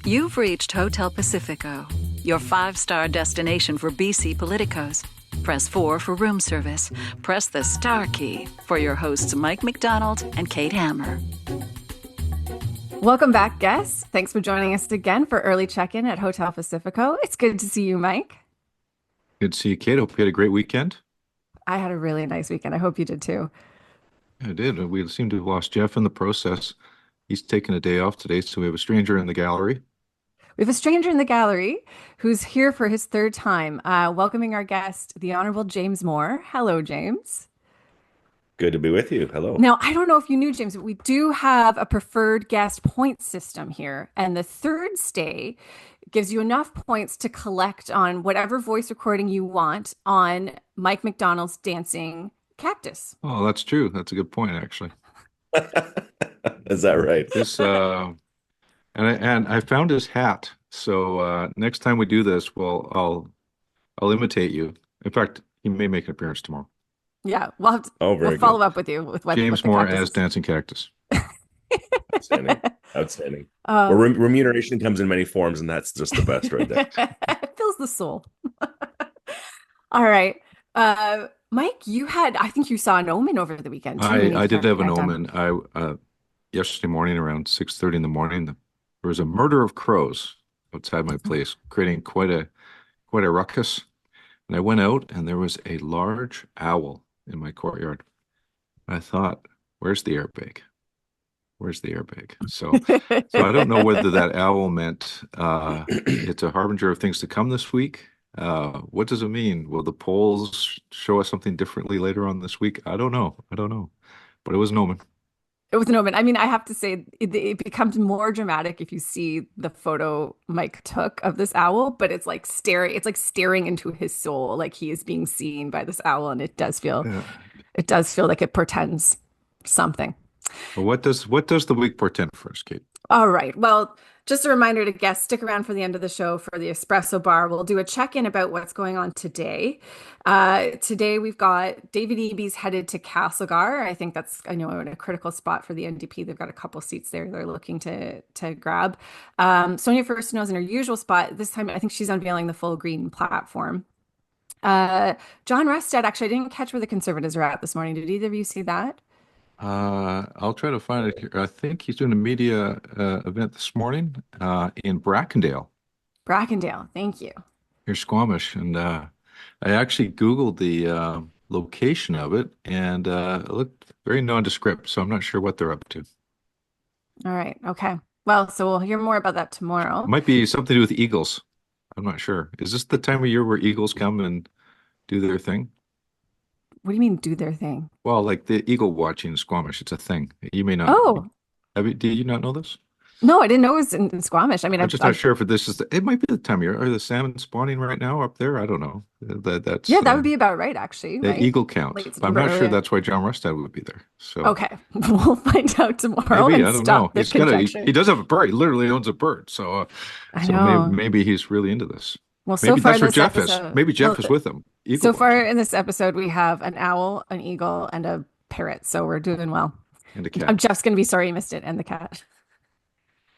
You've reached Hotel Pacifico, your five-star destination for BC politicos. Press 4 for room service. Press the star key for your hosts Mike McDonald and Kate Hammer. Welcome back, guests. Thanks for joining us again for early check-in at Hotel Pacifico. It's good to see you, Mike. Good to see you, Kate. Hope you had a great weekend. I had a really nice weekend. I hope you did too. I did. We seem to have lost Geoff in the process. He's taking a day off today, so we have a stranger in the gallery. We have a stranger in the gallery who's here for his third time, welcoming our guest, the Honorable James Moore. Hello, James. Good to be with you. Hello. Now, I don't know if you knew, James, but we do have a preferred guest point system here. And the third stay gives you enough points to collect on whatever voice recording you want on Mike McDonald's dancing cactus. Oh, that's true. That's a good point, actually. Is that right? This and I found his hat. So next time we do this, I'll imitate you. In fact, he may make an appearance tomorrow. Yeah, we'll follow up with you with what James what Moore cactus as is. dancing cactus. Outstanding. Outstanding. Well, remuneration comes in many forms, and that's just the best right there. It fills the soul. All right. Mike, I think you saw an omen over the weekend too. I did have an omen. Yesterday morning around 6:30 in the morning, there was a murder of crows outside my place, creating quite a ruckus. And I went out, and there was a large owl in my courtyard. I thought, "Where's the airbag? Where's the airbag?" So I don't know whether that owl meant it's a harbinger of things to come this week. What does it mean? Will the polls show us something differently later on this week? I don't know. But it was an omen. It was an omen. I mean, I have to say it becomes more dramatic if you see the photo Mike took of this owl, but it's like staring into his soul, like he is being seen by this owl, and it does feel like it portends something. Well, what does the week portend for us, Kate? All right. Well, just a reminder to guests, stick around for the end of the show for the espresso bar. We'll do a check-in about what's going on today. Today we've got David Eby's headed to Castlegar. I think that's, in a critical spot for the NDP. They've got a couple seats there they're looking to grab. Sonia Furstenau's in her usual spot. This time I think she's unveiling the full Green platform. John Rustad, actually, I didn't catch where the Conservatives are at this morning. Did either of you see that? I'll try to find it here. I think he's doing a media event this morning in Brackendale. Brackendale, thank you. Near Squamish. And I actually Googled the location of it, and it looked very nondescript, so I'm not sure what they're up to. All right. Okay. Well, so we'll hear more about that tomorrow. It might be something to do with eagles. I'm not sure. Is this the time of year where eagles come and do their thing? What do you mean do their thing? Well, like the eagle watching in Squamish, it's a thing. You may not. Oh, Did you not know this? no, I didn't know it was in Squamish. I mean, I'm just not sure if this is it might be the time of year. Are the salmon spawning right now up there? I don't know. That's yeah, that would be about right, actually. the Right? eagle count. Late But I'm September, not sure early. that's why John Rustad would be there. So Okay, we'll find out tomorrow maybe and I don't know. stop the He's got conjecture. he does have a bird. He literally owns a bird. So I so know. maybe he's really into this. Well, so Maybe far that's in where this Geoff is. episode, Maybe Geoff well, is with him. Eagle so far watching. in this episode, we have an owl, an eagle, and a parrot. So we're doing well. And a cat. Jeff's going to be sorry he missed it, and the cat.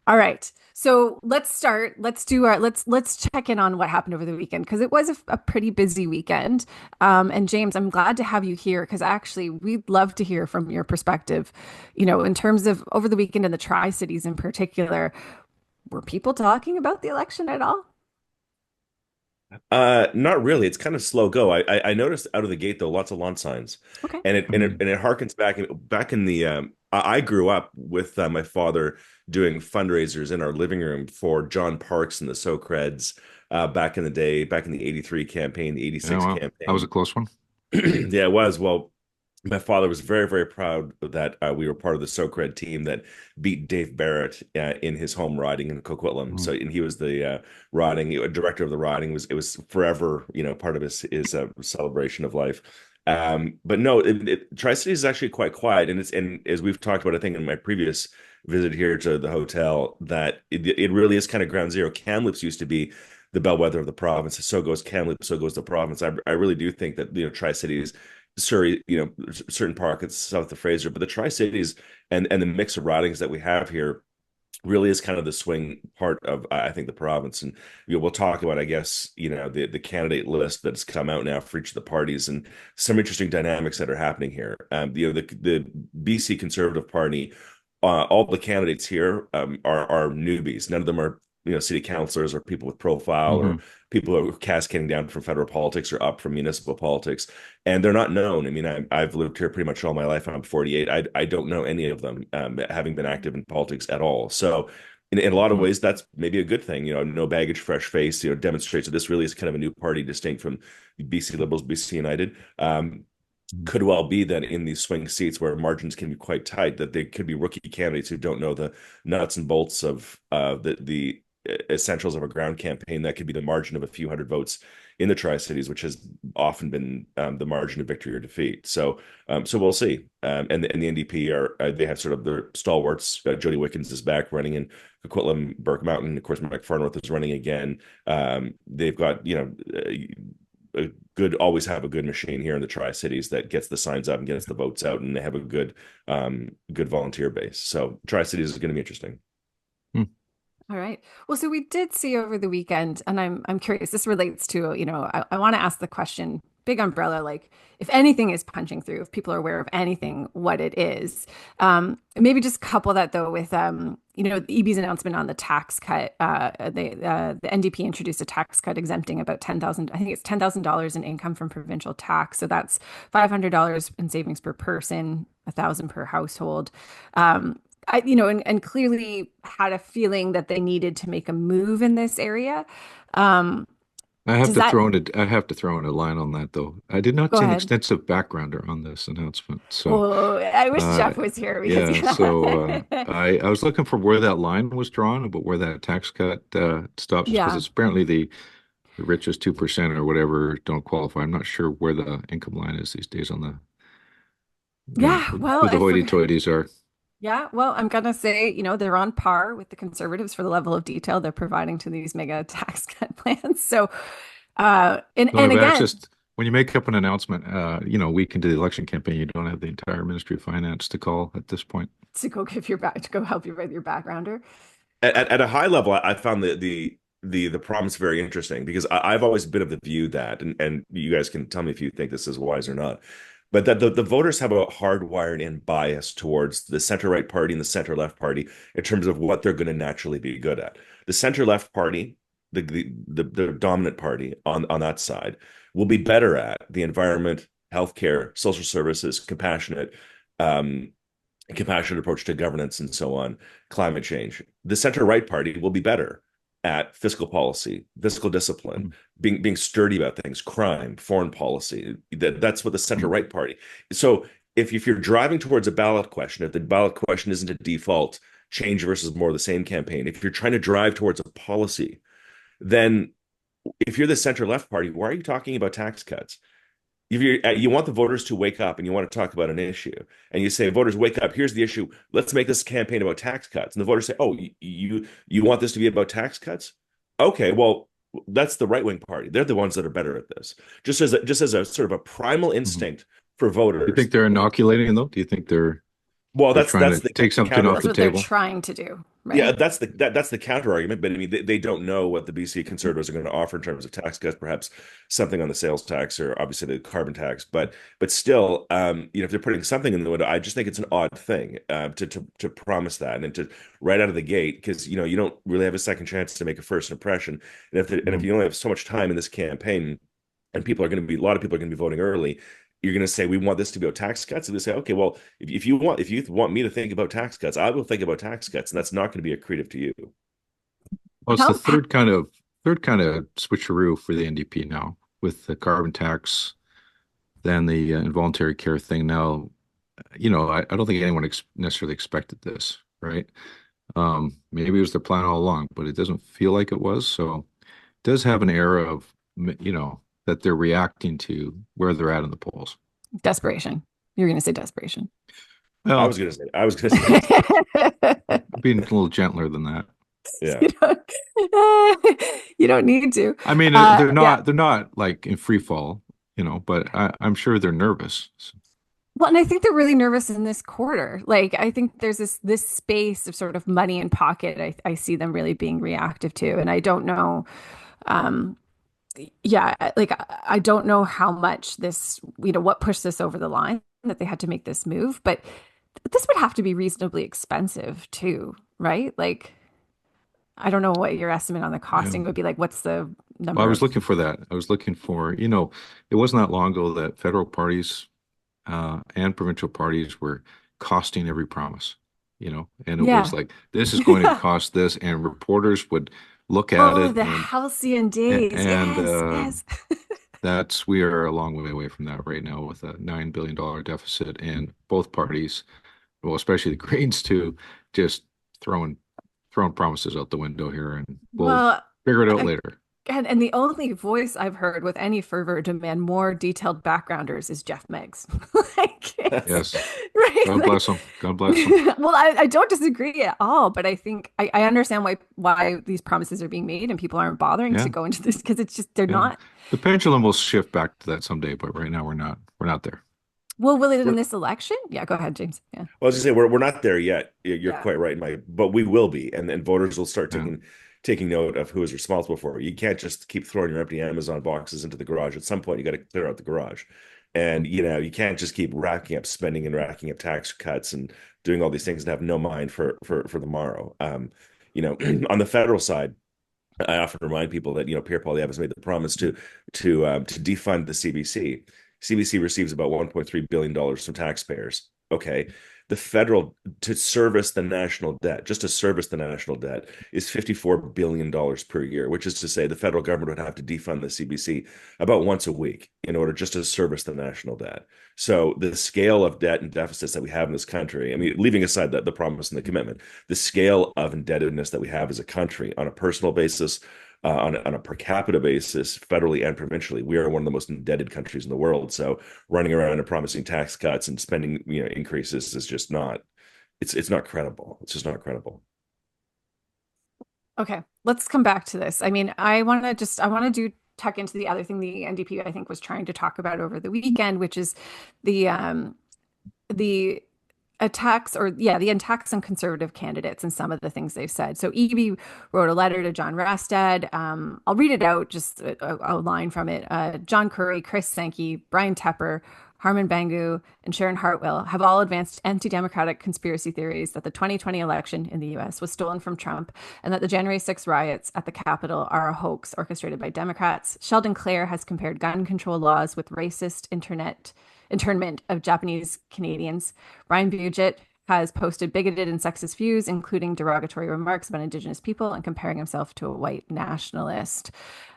All right. So let's start. Let's check in on what happened over the weekend, because it was a pretty busy weekend. And James, I'm glad to have you here, because actually we'd love to hear from your perspective, in terms of over the weekend in the Tri-Cities in particular. Were people talking about the election at all? Not really. It's kind of slow go. I noticed out of the gate though, lots of lawn signs, Okay. and it harkens back in the I grew up with my father doing fundraisers in our living room for John Parks and the So-Creds back in the day, back in the '83 campaign, the '86 Well, campaign. that was a close one. Yeah, it was. Well, my father was very, very proud that we were part of the SoCred team that beat Dave Barrett in his home riding in Coquitlam. Mm. So, and he was the riding director of the riding. It was forever, part of his celebration of life. But no, Tri-Cities is actually quite quiet, and as we've talked about, I think in my previous visit here to the hotel, that it really is kind of ground zero. Kamloops used to be the bellwether of the province. So goes Kamloops, so goes the province. I really do think that Tri-Cities, Surrey, certain pockets south of Fraser, but the Tri-Cities and the mix of ridings that we have here really is kind of the swing part of, I think, the province. And we'll talk about, I guess, the candidate list that's come out now for each of the parties, and some interesting dynamics that are happening here. The BC Conservative Party, all the candidates here are newbies. None of them are city councillors or people with profile, or people who are cascading down from federal politics or up from municipal politics, and they're not known. I mean, I've lived here pretty much all my life. I'm 48. I don't know any of them, having been active in politics at all. So in a lot of ways, that's maybe a good thing. No baggage, fresh face, demonstrates that this really is kind of a new party, distinct from BC Liberals, BC United. Could well be that in these swing seats where margins can be quite tight, that they could be rookie candidates who don't know the nuts and bolts of the essentials of a ground campaign. That could be the margin of a few hundred votes in the Tri-Cities, which has often been the margin of victory or defeat. So we'll see. And the NDP they have sort of their stalwarts. Jody Wickens is back running in Coquitlam, Burke Mountain. Of course, Mike Farnworth is running again. They've got always have a good machine here in the Tri-Cities that gets the signs up and gets the votes out, and they have a good volunteer base. So Tri-Cities is going to be interesting. All right. Well, so we did see over the weekend, and I'm curious, this relates to, I want to ask the question, big umbrella, like if anything is punching through, if people are aware of anything, what it is. Maybe just couple that though with, EB's announcement on the tax cut. The NDP introduced a tax cut exempting about $10,000 in income from provincial tax. So that's $500 in savings per person, $1,000 per household. And clearly had a feeling that they needed to make a move in this area. I have to throw in a line on that, though. I did not see an extensive backgrounder on this announcement. So I wish Geoff was here. I was looking for where that line was drawn, but where that tax cut stops, because it's apparently the richest 2% or whatever don't qualify. I'm not sure where the income line is these days on the who the hoity-toities are. Yeah, well, I'm going to say, they're on par with the Conservatives for the level of detail they're providing to these mega tax cut plans. So, again, when you make up an announcement, a week into the election campaign, you don't have the entire Ministry of Finance to call at this point. To go help you with your backgrounder. At a high level, I found the problems very interesting, because I've always been of the view that, and you guys can tell me if you think this is wise or not, but that the voters have a hardwired in bias towards the center-right party and the center-left party in terms of what they're going to naturally be good at. The center-left party, the dominant party on that side, will be better at the environment, healthcare, social services, compassionate approach to governance, and so on, climate change. The center-right party will be better at fiscal policy, fiscal discipline, being sturdy about things, crime, foreign policy. That's what the center-right party. So if you're driving towards a ballot question, if the ballot question isn't a default change versus more of the same campaign, if you're trying to drive towards a policy, then if you're the center-left party, why are you talking about tax cuts? If you want the voters to wake up and you want to talk about an issue, and you say, voters, wake up, here's the issue, let's make this campaign about tax cuts. And the voters say, oh, you want this to be about tax cuts? Okay, well, that's the right-wing party. They're the ones that are better at this. Just as a sort of a primal instinct for voters. Do you think they're inoculating, though? Do you think they're that's trying to take something off the table? They're trying to do. Right? Yeah, that's the counter argument. But I mean, they don't know what the BC Conservatives are going to offer in terms of tax cuts, perhaps something on the sales tax, or obviously the carbon tax. But still, if they're putting something in the window, I just think it's an odd thing to promise that, and to right out of the gate, because you don't really have a second chance to make a first impression. And if you only have so much time in this campaign, and a lot of people are going to be voting early, you're going to say, we want this to be about tax cuts. And they say, okay, well, if you want me to think about tax cuts, I will think about tax cuts, and that's not going to be accretive to you. Well, it's the third kind of switcheroo for the NDP now, with the carbon tax, then the involuntary care thing. Now, I don't think anyone necessarily expected this, right? Maybe it was their plan all along, but it doesn't feel like it was. So it does have an air of, that they're reacting to where they're at in the polls. Desperation. You're going to say desperation. Well, I was going to say being a little gentler than that. Yeah. You don't need to. I mean, they're not like in free fall, but I'm sure they're nervous. Well, and I think they're really nervous in this quarter. Like, I think there's this space of sort of money in pocket. I see them really being reactive to, and I don't know. Um, yeah, like I don't know how much this, what pushed this over the line that they had to make this move, but this would have to be reasonably expensive too, right? Like, I don't know what your estimate on the Yeah. costing would be. Like, what's the Well, I number was of? looking for that. I was looking for, it wasn't that long ago that federal parties and provincial parties were costing every promise, and it was Yeah. like, this is going to cost this, and reporters would look at Oh, it the halcyon days. and Yes, yes. we are a long way away from that right now with a $9 billion deficit, and both parties, well, especially the Greens too, just throwing promises out the window here, and we'll Well, figure it out I, later. and the only voice I've heard with any fervor demand more detailed backgrounders is Geoff Meggs. Like it's Yes. right. God Like, bless them. God bless them. well, I don't disagree at all, but I think I understand why these promises are being made and people aren't bothering to Yeah. go into this because it's just they're Yeah. not. The pendulum will shift back to that someday, but right now we're not there. Well, will it in We're, this election? Yeah, go ahead, James. Yeah. well, I was just say we're not there yet. You're Yeah. quite right, Mike. But we will be, and then voters will start Yeah. taking note of who is responsible for it. You can't just keep throwing your empty Amazon boxes into the garage. At some point, you got to clear out the garage, and you can't just keep racking up spending and racking up tax cuts and doing all these things and have no mind for tomorrow. On the federal side, I often remind people that Pierre Poilievre has made the promise to defund the CBC. CBC receives about $1.3 billion from taxpayers. Okay, the federal to service the national debt, just to service the national debt, is $54 billion per year, which is to say the federal government would have to defund the CBC about once a week in order just to service the national debt. So the scale of debt and deficits that we have in this country, I mean, leaving aside the promise and the commitment, the scale of indebtedness that we have as a country on a personal basis, on a per capita basis, federally and provincially, we are one of the most indebted countries in the world. So running around and promising tax cuts and spending increases is just not it's not credible. It's just not credible. Okay, let's come back to this. I mean, I want to do tuck into the other thing the NDP I think was trying to talk about over the weekend, which is the attacks or yeah, the attacks on conservative candidates and some of the things they've said. So EB wrote a letter to John Rastad. I'll read it out, just a line from it. John Curry, Chris Sankey, Brian Tepper, Harman Bangu, and Sharon Hartwell have all advanced anti-democratic conspiracy theories that the 2020 election in the US was stolen from Trump and that the January 6 riots at the Capitol are a hoax orchestrated by Democrats. Sheldon Clare has compared gun control laws with racist internment of Japanese Canadians. Brian Buget has posted bigoted and sexist views, including derogatory remarks about Indigenous people and comparing himself to a white nationalist.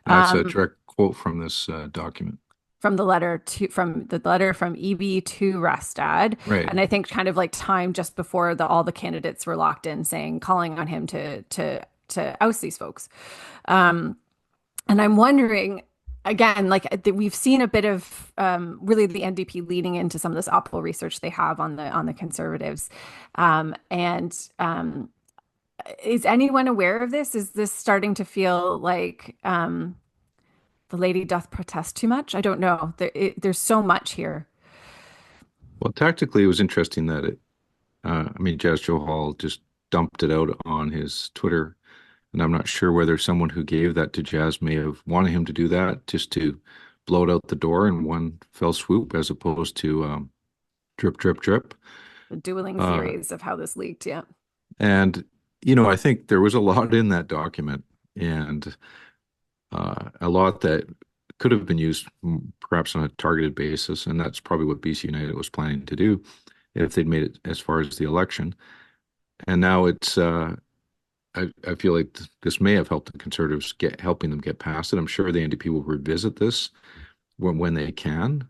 That's a direct quote from this document. From the letter from EB to Rastad, Right. and I think kind of like time just before all the candidates were locked in, calling on him to oust these folks. And I'm wondering again, like we've seen a bit of really the NDP leading into some of this optical research they have on the conservatives, and is anyone aware of this? Is this starting to feel like the lady doth protest too much? I don't know. There's so much here. Well, tactically, it was interesting that I mean, Jazz Joe Hall just dumped it out on his Twitter, and I'm not sure whether someone who gave that to Jazz may have wanted him to do that just to blow it out the door in one fell swoop, as opposed to drip, drip, drip. The dueling Uh, theories of how this leaked. Yeah. and I think there was a lot in that document, and a lot that could have been used perhaps on a targeted basis, and that's probably what BC United was planning to do if they'd made it as far as the election. And now it's I feel like this may have helped the Conservatives helping them get past it. I'm sure the NDP will revisit this when they can,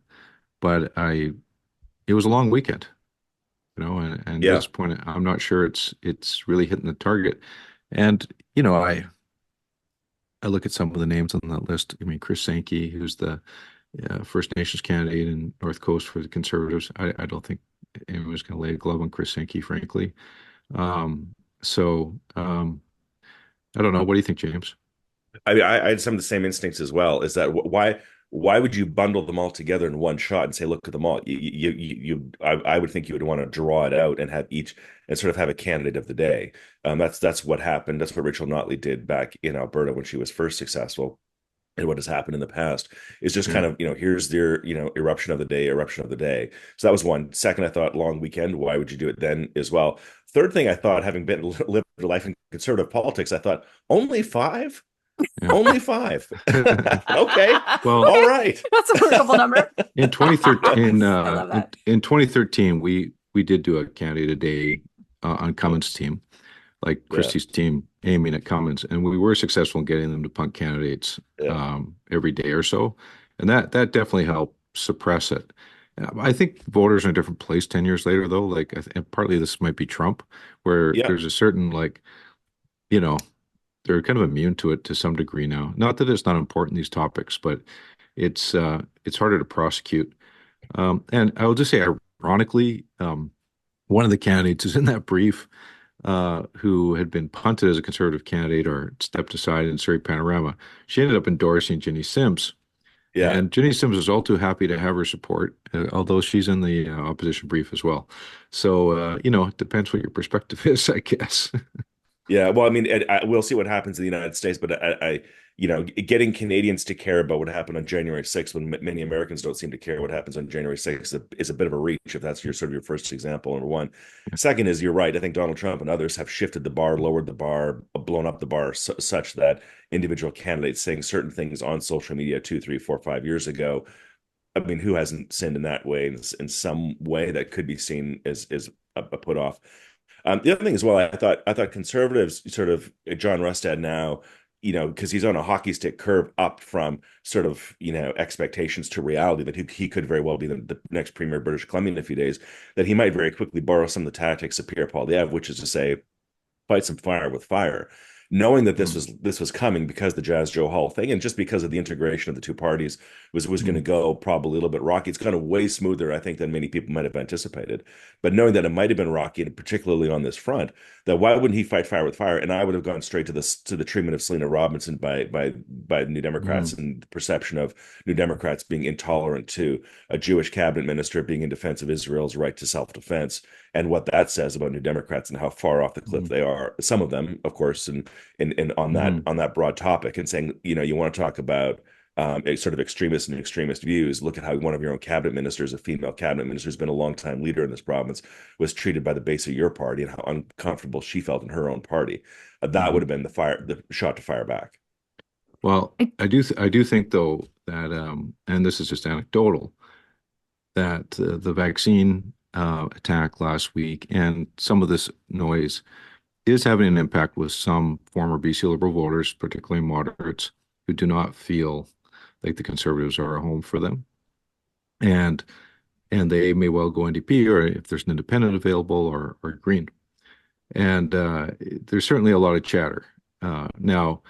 but it was a long weekend, and at Yeah. this point, I'm not sure it's really hitting the target. And I look at some of the names on that list. I mean, Chris Sankey, who's the First Nations candidate in North Coast for the Conservatives. I don't think anyone's going to lay a glove on Chris Sankey, frankly. I don't know. What do you think, James? I had some of the same instincts as well. Is that why why would you bundle them all together in one shot and say, look at them all? I would think you would want to draw it out and have each and sort of have a candidate of the day. That's what happened. That's what Rachel Notley did back in Alberta when she was first successful. And what has happened in the past is just kind of, here's their, eruption of the day, eruption of the day. So that was one. Second, I thought long weekend. Why would you do it then as well? Third thing I thought, having lived a life in conservative politics, I thought only five. Yeah. Only five. Okay. Well, Okay. All right. That's a workable number. in 2013, I love that. in 2013, we did do a candidate a day on Cummins' team, like Christie's team aiming at Cummins, and we were successful in getting them to punt candidates every day or so, and that definitely helped suppress it. I think voters are in a different place 10 years later, though. Like, and partly this might be Trump, where there's a certain, like, they're kind of immune to it to some degree now. Not that it's not important, these topics, but it's harder to prosecute. And I will just say, ironically, one of the candidates is in that brief who had been punted as a conservative candidate or stepped aside in Surrey Panorama. She ended up endorsing Ginny Sims. Yeah. And Ginny Sims was all too happy to have her support, although she's in the opposition brief as well. So, it depends what your perspective is, I guess. Yeah, well, I mean, we'll see what happens in the United States, but getting Canadians to care about what happened on January 6th when many Americans don't seem to care what happens on January 6th is a bit of a reach if that's your first example, number one. Second is, you're right. I think Donald Trump and others have shifted the bar, lowered the bar, blown up the bar such that individual candidates saying certain things on social media 2, 3, 4, 5 years ago. I mean, who hasn't sinned in that way in some way that could be seen as a put off? The other thing as well, I thought conservatives, sort of John Rustad now, because he's on a hockey stick curve up from sort of, expectations to reality that he could very well be the next premier of British Columbia in a few days, that he might very quickly borrow some of the tactics of Pierre Poilievre, which is to say, fight some fire with fire. Knowing that this was coming because the Jazz Joe Hall thing, and just because of the integration of the two parties was going to go probably a little bit rocky. It's gone way smoother, I think, than many people might have anticipated. But knowing that it might have been rocky, and particularly on this front, that why wouldn't he fight fire with fire? And I would have gone straight to the treatment of Selena Robinson by New Democrats and the perception of New Democrats being intolerant to a Jewish cabinet minister being in defense of Israel's right to self-defense, and what that says about New Democrats and how far off the cliff they are. Some of them, of course, and on that broad topic, and saying, you want to talk about sort of extremist views. Look at how one of your own cabinet ministers, a female cabinet minister who's been a long time leader in this province, was treated by the base of your party, and how uncomfortable she felt in her own party. That would have been the shot to fire back. Well, I do think, though, that and this is just anecdotal, that the vaccine attack last week and some of this noise is having an impact with some former BC Liberal voters, particularly moderates, who do not feel like the Conservatives are a home for them. And they may well go NDP, or if there's an independent available, or Green. And there's certainly a lot of chatter. Now,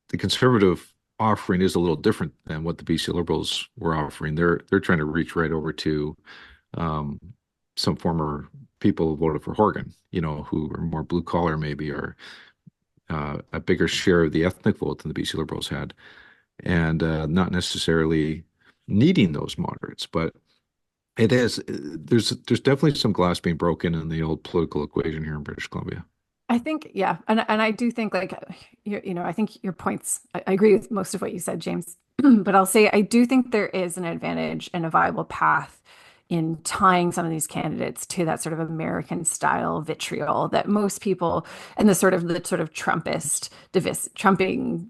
the Conservative offering is a little different than what the BC Liberals were offering. They're trying to reach right over to some former people who voted for Horgan, who are more blue collar maybe, or a bigger share of the ethnic vote than the BC Liberals had, and not necessarily needing those moderates. But there's definitely some glass being broken in the old political equation here in British Columbia. I think, yeah. And I do think, like, I think your points, I agree with most of what you said, James, but I'll say I do think there is an advantage and a viable path in tying some of these candidates to that sort of American style vitriol that most people, and the sort of Trumpist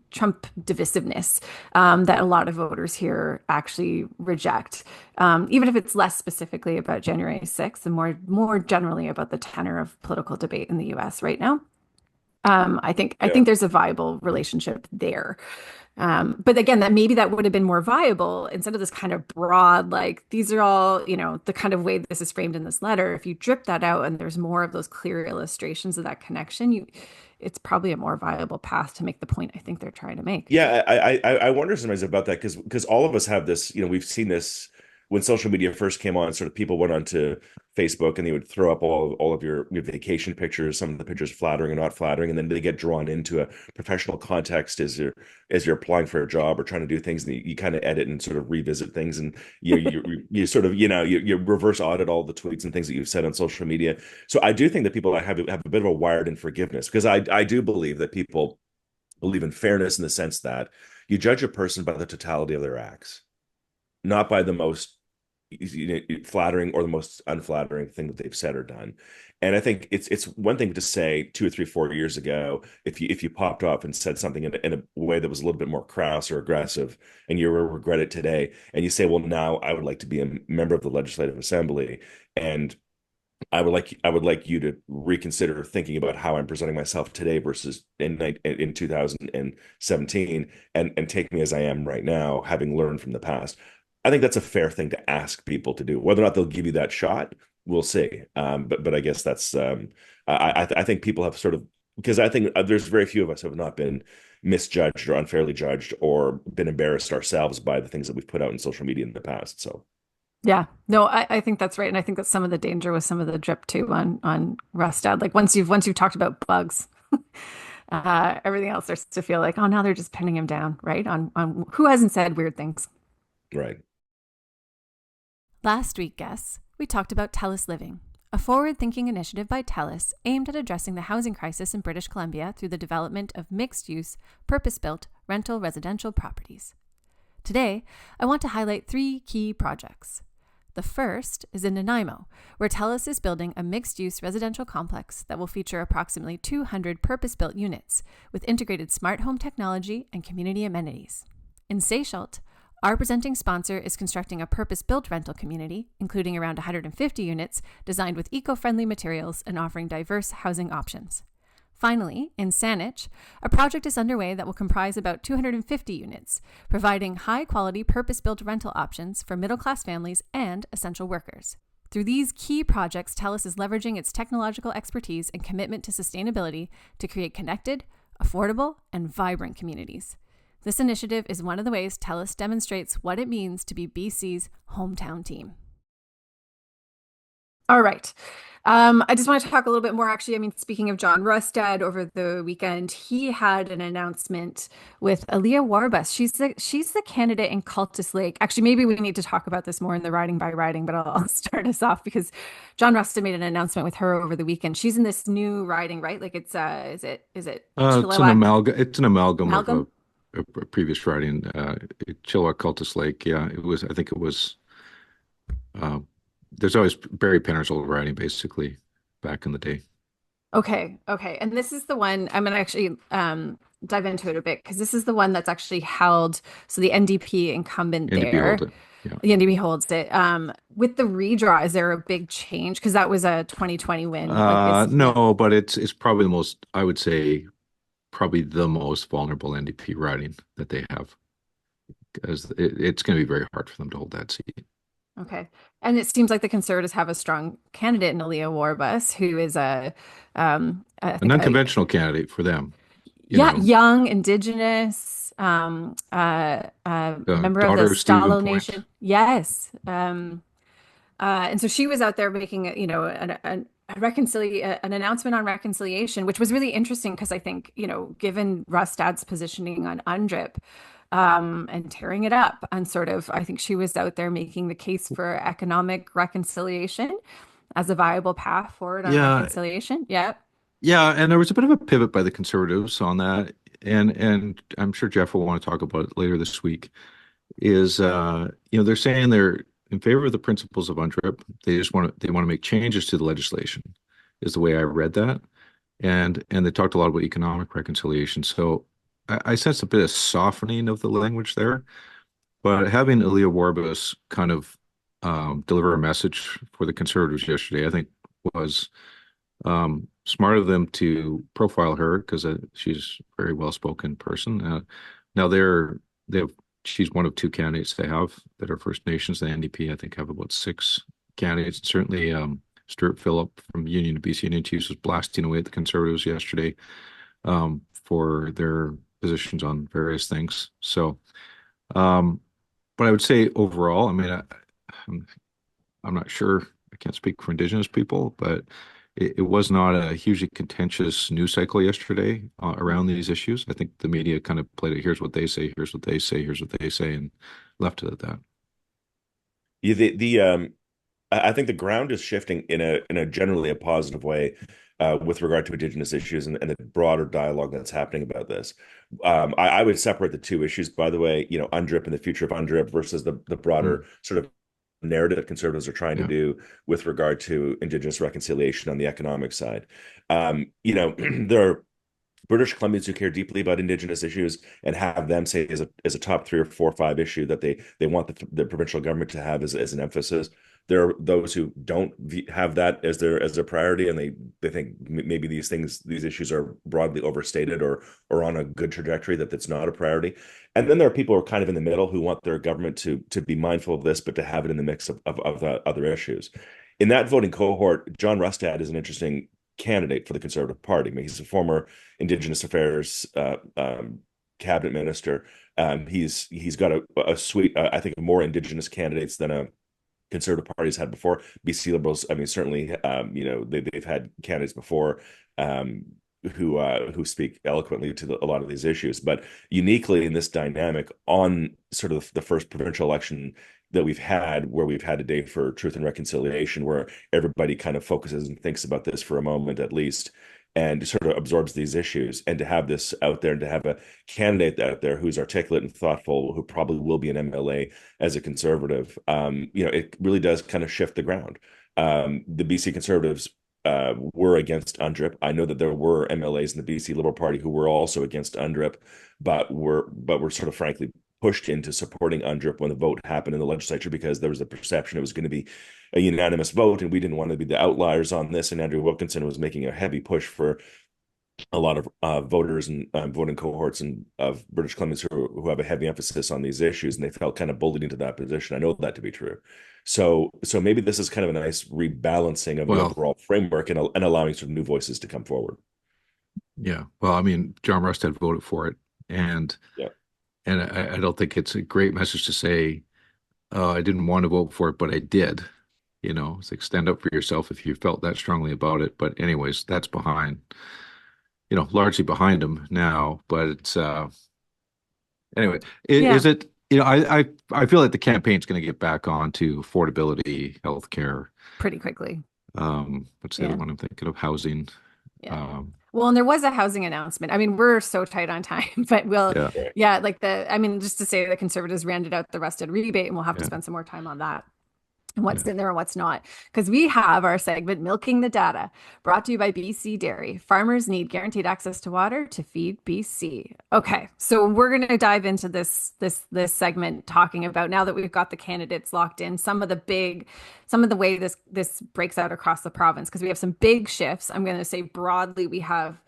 Trump divisiveness that a lot of voters here actually reject, even if it's less specifically about January 6th and more generally about the tenor of political debate in the US right now. I think there's a viable relationship there. But again, that would have been more viable instead of this kind of broad, like, these are all, the kind of way this is framed in this letter. If you drip that out and there's more of those clear illustrations of that connection, it's probably a more viable path to make the point I think they're trying to make. Yeah, I wonder sometimes about that, because all of us have this, we've seen this when social media first came on, sort of people went onto Facebook and they would throw up all of your vacation pictures, some of the pictures flattering and not flattering, and then they get drawn into a professional context as you're applying for a job or trying to do things, and you kind of edit and sort of revisit things, and you sort of you reverse audit all the tweets and things that you've said on social media. So I do think that people have a bit of a wired in forgiveness, because I do believe that people believe in fairness in the sense that you judge a person by the totality of their acts, not by the most flattering or the most unflattering thing that they've said or done. And I think it's one thing to say 2 or 3, 4 years ago, if you popped off and said something in a way that was a little bit more crass or aggressive, and you regret it today, and you say, well, now I would like to be a member of the Legislative Assembly, and I would like you to reconsider thinking about how I'm presenting myself today versus in 2017, and take me as I am right now, having learned from the past. I think that's a fair thing to ask people to do. Whether or not they'll give you that shot, we'll see. But I guess that's I think people have sort of, because I think there's very few of us who have not been misjudged or unfairly judged or been embarrassed ourselves by the things that we've put out in social media in the past. So. Yeah, no, I think that's right. And I think that's some of the danger with some of the drip too on Rustad. Like once you've talked about bugs, everything else starts to feel like, oh, now they're just pinning him down, right? On who hasn't said weird things. Right. Last week, guests, we talked about TELUS Living, a forward-thinking initiative by TELUS aimed at addressing the housing crisis in British Columbia through the development of mixed-use, purpose-built rental residential properties. Today, I want to highlight 3 key projects. The first is in Nanaimo, where TELUS is building a mixed-use residential complex that will feature approximately 200 purpose-built units with integrated smart home technology and community amenities. In Seychelles, our presenting sponsor is constructing a purpose-built rental community, including around 150 units designed with eco-friendly materials and offering diverse housing options. Finally, in Saanich, a project is underway that will comprise about 250 units, providing high-quality purpose-built rental options for middle-class families and essential workers. Through these key projects, TELUS is leveraging its technological expertise and commitment to sustainability to create connected, affordable, and vibrant communities. This initiative is one of the ways TELUS demonstrates what it means to be BC's hometown team. All right. I just want to talk a little bit more, actually. I mean, speaking of John Rustad, over the weekend, he had an announcement with Aaliyah Warbus. She's the candidate in Cultus Lake. Actually, maybe we need to talk about this more in the riding by riding, but I'll start us off because John Rustad made an announcement with her over the weekend. She's in this new riding, right? Like it's is it It's an amalgam of a previous riding. Chilliwack Cultus Lake. Yeah, it was. I think it was. There's always Barry Penner's old riding, basically, back in the day. Okay. And this is the one I'm going to actually dive into it a bit, because this is the one that's actually held. So the NDP incumbent there, hold it. Yeah. The NDP holds it. With the redraw, is there a big change? Because that was a 2020 win. No, but it's probably the most, I would say, probably the most vulnerable NDP riding that they have, because it's going to be very hard for them to hold that seat. Okay. And it seems like the Conservatives have a strong candidate in Aaliyah Warbus, who is an unconventional candidate for them. Young, Indigenous, member of the Stalo Nation. Yes. And so she was out there making, an announcement on reconciliation, which was really interesting because I think, given Rustad's positioning on UNDRIP, and tearing it up, and sort of, I think she was out there making the case for economic reconciliation as a viable path forward on reconciliation. Yeah. Yeah, and there was a bit of a pivot by the Conservatives on that, and I'm sure Geoff will want to talk about it later this week. They're saying they're in favor of the principles of UNDRIP. They want to make changes to the legislation, is the way I read that, and they talked a lot about economic reconciliation. So I sense a bit of softening of the language there, but having Aaliyah Warbus kind of deliver a message for the Conservatives yesterday, I think was smart of them to profile her, because she's a very well-spoken person. She's one of 2 candidates they have that are First Nations. The NDP, I think, have about 6 candidates. Certainly, Stuart Phillip from Union of BC Indian Chiefs was blasting away at the Conservatives yesterday for their positions on various things. So, but I would say overall, I mean, I'm not sure. I can't speak for Indigenous people, but it was not a hugely contentious news cycle yesterday around these issues. I think the media kind of played it. Here's what they say. Here's what they say. Here's what they say, and left it at that. Yeah, I think the ground is shifting in a generally a positive way with regard to Indigenous issues and the broader dialogue that's happening about this. I would separate the two issues, by the way, UNDRIP and the future of UNDRIP versus the broader sort of narrative that conservatives are trying to do with regard to Indigenous reconciliation on the economic side. There are British Columbians who care deeply about Indigenous issues and have them say as a top 3 or 4 or 5 issue that they want the provincial government to have as an emphasis. There are those who don't have that as their priority, and they think maybe these issues are broadly overstated or on a good trajectory, that's not a priority. And then there are people who are kind of in the middle who want their government to be mindful of this, but to have it in the mix of other issues. In that voting cohort, John Rustad is an interesting candidate for the Conservative Party. I mean, he's a former Indigenous Affairs cabinet minister. He's got a suite, I think, of more Indigenous candidates than a Conservative Party's had before. BC Liberals, I mean, certainly, they've had candidates before who speak eloquently to a lot of these issues. But uniquely in this dynamic, on sort of the first provincial election that we've had, where we've had a day for truth and reconciliation, where everybody kind of focuses and thinks about this for a moment at least, and sort of absorbs these issues, and to have this out there and to have a candidate out there who's articulate and thoughtful, who probably will be an MLA as a Conservative, it really does kind of shift the ground. The BC Conservatives were against UNDRIP. I know that there were MLAs in the BC Liberal Party who were also against UNDRIP, but were sort of frankly pushed into supporting UNDRIP when the vote happened in the legislature, because there was a perception it was going to be a unanimous vote, and we didn't want to be the outliers on this. And Andrew Wilkinson was making a heavy push for a lot of voters and voting cohorts and of British Columbians who have a heavy emphasis on these issues, and they felt kind of bullied into that position. I know that to be true. So maybe this is kind of a nice rebalancing of the overall framework and allowing some new voices to come forward. Yeah. Well, I mean, John Rustad voted for it, and I don't think it's a great message to say, I didn't want to vote for it, but I did. It's like, stand up for yourself if you felt that strongly about it. But anyways, that's largely behind him now. But it's anyway, is it? I feel like the campaign's going to get back onto affordability, healthcare pretty quickly. What's the other one I'm thinking of? Housing. Well, and there was a housing announcement. I mean, we're so tight on time, but just to say the Conservatives rented out the Rustad rebate, and we'll have to spend some more time on that and what's in there and what's not. Because we have our segment, Milking the Data, brought to you by BC Dairy. Farmers need guaranteed access to water to feed BC. Okay, so we're going to dive into this segment, talking about, now that we've got the candidates locked in, some of the way this breaks out across the province, because we have some big shifts. I'm going to say broadly, we have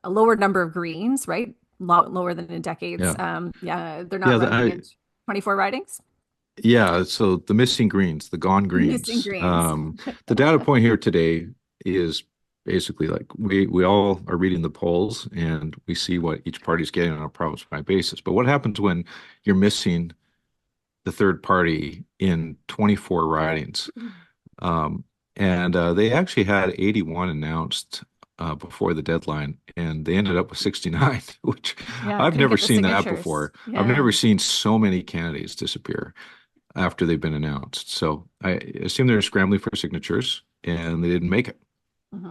a lower number of Greens, right? Lower than in decades. They're not running in 24 ridings. Yeah, so the missing Greens, the gone Greens. The data point here today is basically like we all are reading the polls and we see what each party's getting on a province-wide basis. But what happens when you're missing the third party in 24 ridings? And they actually had 81 announced before the deadline, and they ended up with 69, which I've never seen that before. I've never seen so many candidates disappear after they've been announced. So I assume they're scrambling for signatures, and they didn't make it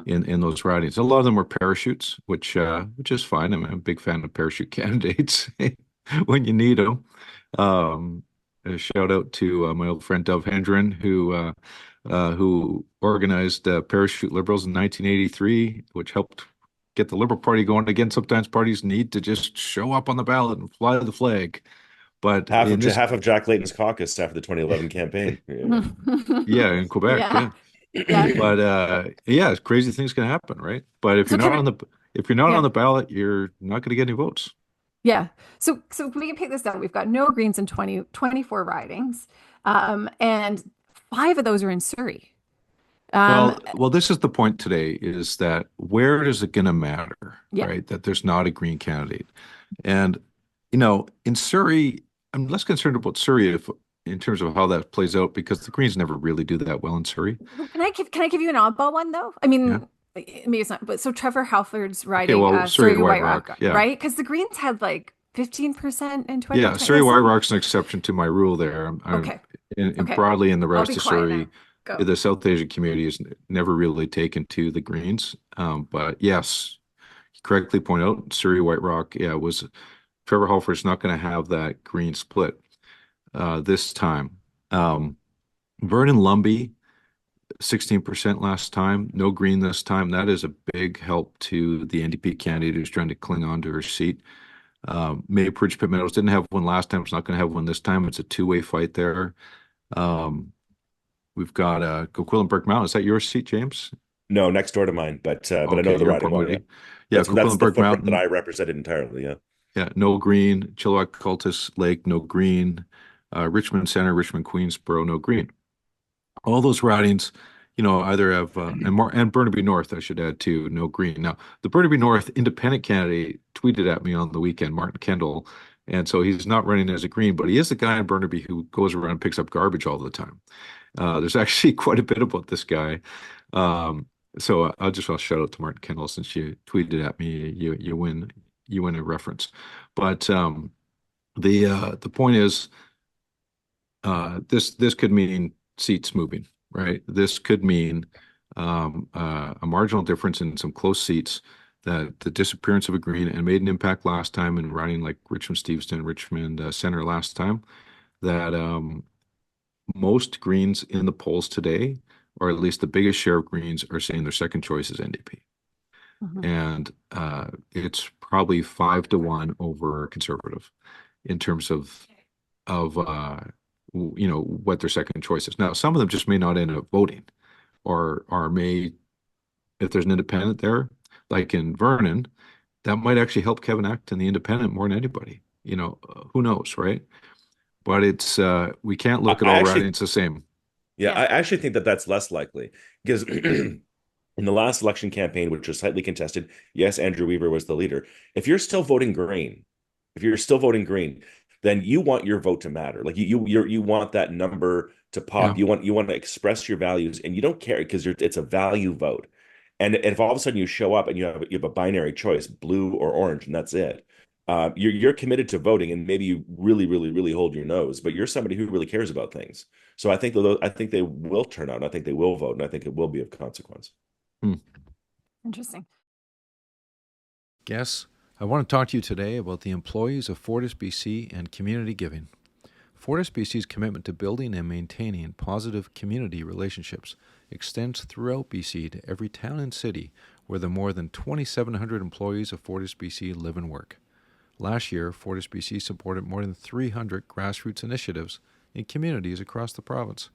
in those ridings. A lot of them were parachutes, which is fine. I'm a big fan of parachute candidates when you need them. A shout out to my old friend Dov Hendren, who organized Parachute Liberals in 1983, which helped get the Liberal Party going again. Sometimes parties need to just show up on the ballot and fly the flag. But half of Jack Layton's caucus after the 2011 campaign. In Quebec. But crazy things can happen, right? But if you're not on the ballot, you're not going to get any votes. Yeah. So we can pick this down. We've got no Greens in 24 ridings, and 5 of those are in Surrey. Well, this is the point today: is that where is it going to matter, right? That there's not a Green candidate, and in Surrey, I'm less concerned about Surrey in terms of how that plays out, because the Greens never really do that well in Surrey. Can I give you an oddball one though? I Yeah. mean, maybe it's not, but so Trevor Halford's Okay, riding well, Surrey Surrey White White Rock. Rock, Yeah. right? Because the Greens had like 15% in Yeah, 2020. Surrey Yeah, White Rock's an exception to my rule there. I'm okay, in okay. broadly in the I'll rest be of quiet now. Surrey, Go. the South Asian community is never really taken to the Greens. But yes, you correctly point out Surrey White Rock, yeah, was Trevor Halford's not going to have that green split this time. Vernon Lumby, 16% last time, no green this time. That is a big help to the NDP candidate who's trying to cling on to her seat. Mayor Pridge Pitt Meadows didn't have one last time. It's not going to have one this time. It's a two-way fight there. We've got Coquitlam Brick Mountain. Is that your seat, James? No, next door to mine, but I Okay, know the you're riding well. Yeah, Moody. Yeah, that's Coquitlam the Brick footprint that Mountain. I represented entirely. Yeah. Yeah, no green. Chilliwack Cultus Lake, no green. Richmond Center, Richmond Queensboro, no green. All those ridings, either have and Burnaby North, I should add too, no green. Now, the Burnaby North independent candidate tweeted at me on the weekend, Martin Kendall, and so he's not running as a green, but he is the guy in Burnaby who goes around and picks up garbage all the time. There's actually quite a bit about this guy. So I'll shout out to Martin Kendall since you tweeted at me. You win a reference, but the point is, this could mean seats moving, right? This could mean a marginal difference in some close seats, that the disappearance of a green and made an impact last time in riding like Richmond Steveston, Richmond Center last time, that most greens in the polls today, or at least the biggest share of greens, are saying their second choice is NDP. Mhm. And it's probably 5-1 over conservative in terms of what their second choice is. Now, some of them just may not end up voting, or may, if there's an independent there, like in Vernon, that might actually help Kevin Acton, the independent, more than anybody. Who knows, right? But it's we can't look at I all actually, ridings the same. yeah, Yeah. I actually think that that's less likely because in the last election campaign, which was slightly contested, yes, Andrew Weaver was the leader. If you're still voting green, then you want your vote to matter. Like you want that number to pop. Yeah. You want to express your values, and you don't care because it's a value vote. And if all of a sudden you show up and you have a binary choice, blue or orange, and that's it, you're committed to voting, and maybe you really, really, really hold your nose, but you're somebody who really cares about things. So I think they will turn out, and I think they will vote, and I think it will be of consequence. Interesting. Guests, I want to talk to you today about the employees of Fortis BC and community giving. Fortis BC's commitment to building and maintaining positive community relationships extends throughout BC to every town and city where the more than 2,700 employees of Fortis BC live and work. Last year, Fortis BC supported more than 300 grassroots initiatives in communities across the province.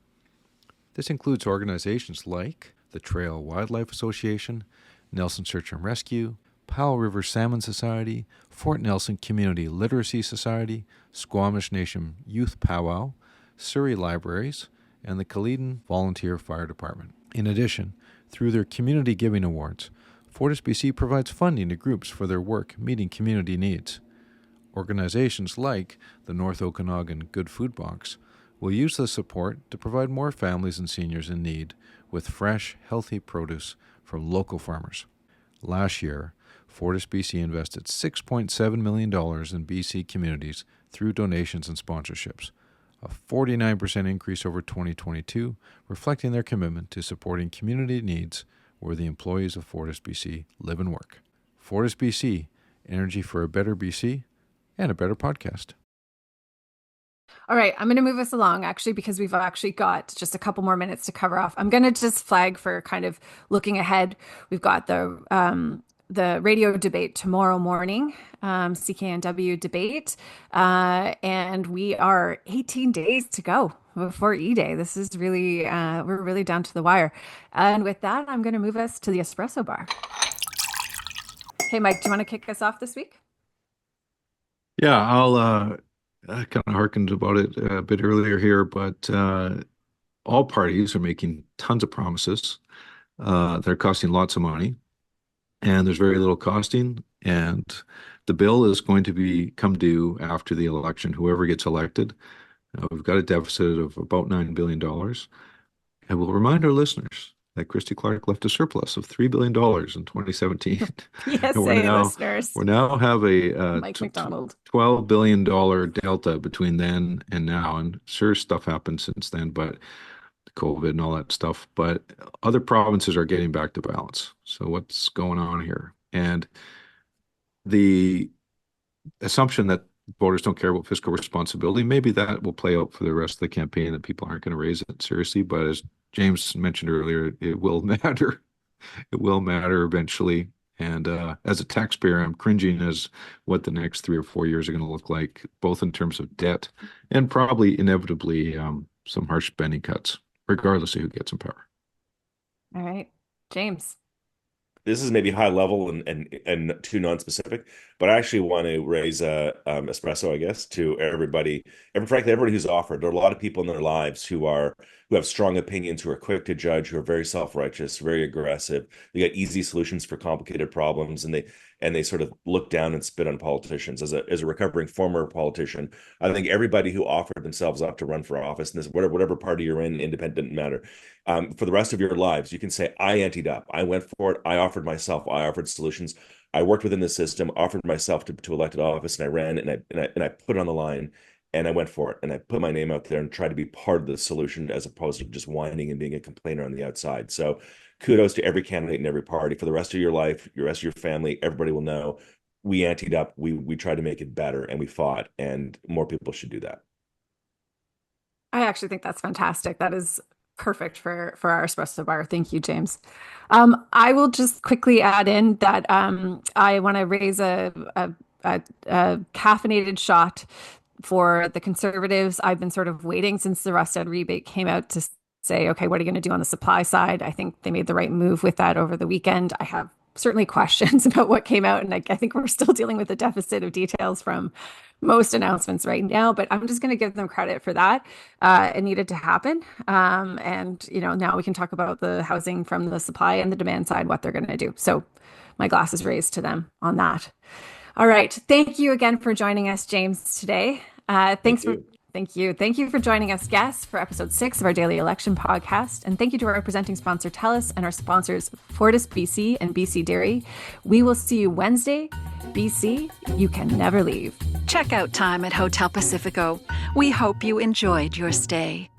This includes organizations like the Trail Wildlife Association, Nelson Search and Rescue, Powell River Salmon Society, Fort Nelson Community Literacy Society, Squamish Nation Youth Powwow, Surrey Libraries, and the Caledon Volunteer Fire Department. In addition, through their Community Giving Awards, Fortis BC provides funding to groups for their work meeting community needs. Organizations like the North Okanagan Good Food Box will use the support to provide more families and seniors in need with fresh, healthy produce from local farmers. Last year, Fortis BC invested $6.7 million in BC communities through donations and sponsorships, a 49% increase over 2022, reflecting their commitment to supporting community needs where the employees of Fortis BC live and work. Fortis BC, energy for a better BC and a better podcast. All right, I'm going to move us along actually because we've actually got just a couple more minutes to cover off. I'm going to just flag for kind of looking ahead. We've got the radio debate tomorrow morning, CKNW debate, and we are 18 days to go before E-Day. This is really, we're really down to the wire. And with that, I'm going to move us to the espresso bar. Hey, Mike, do you want to kick us off this week? Yeah, I'll kind of harkened about it a bit earlier here, but all parties are making tons of promises. They're costing lots of money, and there's very little costing. And the bill is going to come due after the election. Whoever gets elected We've got a deficit of about $9 billion. And we'll remind our listeners that Christy Clark left a surplus of $3 billion in 2017. Yes, And listeners. we now have a Mike McDonald. $12 billion delta between then and now. And sure, stuff happened since then, but COVID and all that stuff. But other provinces are getting back to balance. So what's going on here? And the assumption that voters don't care about fiscal responsibility, maybe that will play out for the rest of the campaign, that people aren't going to raise it seriously. But as James mentioned earlier, it will matter. It will matter eventually. And as a taxpayer, I'm cringing as what the next 3 or 4 years are going to look like, both in terms of debt and probably inevitably some harsh spending cuts, regardless of who gets in power. All right, James. This is maybe high level and too non-specific, but I actually want to raise a espresso, I guess, to everybody. Frankly, everybody who's offered. There are a lot of people in their lives who have strong opinions, who are quick to judge, who are very self-righteous, very aggressive. They got easy solutions for complicated problems, and they sort of look down and spit on politicians. As a recovering former politician, I think everybody who offered themselves up to run for office, and this whatever party you're in, independent, matter. For the rest of your lives, you can say, I anteed up. I went for it. I offered myself. I offered solutions. I worked within the system, offered myself to elected office, and I ran and I put it on the line, and I went for it. And I put my name out there and tried to be part of the solution as opposed to just whining and being a complainer on the outside. So kudos to every candidate and every party. For the rest of your life, the rest of your family, everybody will know we anteed up. We tried to make it better, and we fought, and more people should do that. I actually think that's fantastic. That is perfect for our espresso bar. Thank you, James. I will just quickly add in that I want to raise a caffeinated shot for the Conservatives. I've been sort of waiting since the Rustad rebate came out to say, okay, what are you going to do on the supply side? I think they made the right move with that over the weekend. I have certainly questions about what came out, and I think we're still dealing with a deficit of details from most announcements right now, but I'm just going to give them credit for that. It needed to happen. And, now we can talk about the housing from the supply and the demand side, what they're going to do. So my glass is raised to them on that. All right. Thank you again for joining us, James, today. Thank you for joining us, guests, for episode 6 of our daily election podcast. And thank you to our presenting sponsor, TELUS, and our sponsors, Fortis BC and BC Dairy. We will see you Wednesday. BC, you can never leave. Checkout time at Hotel Pacifico. We hope you enjoyed your stay.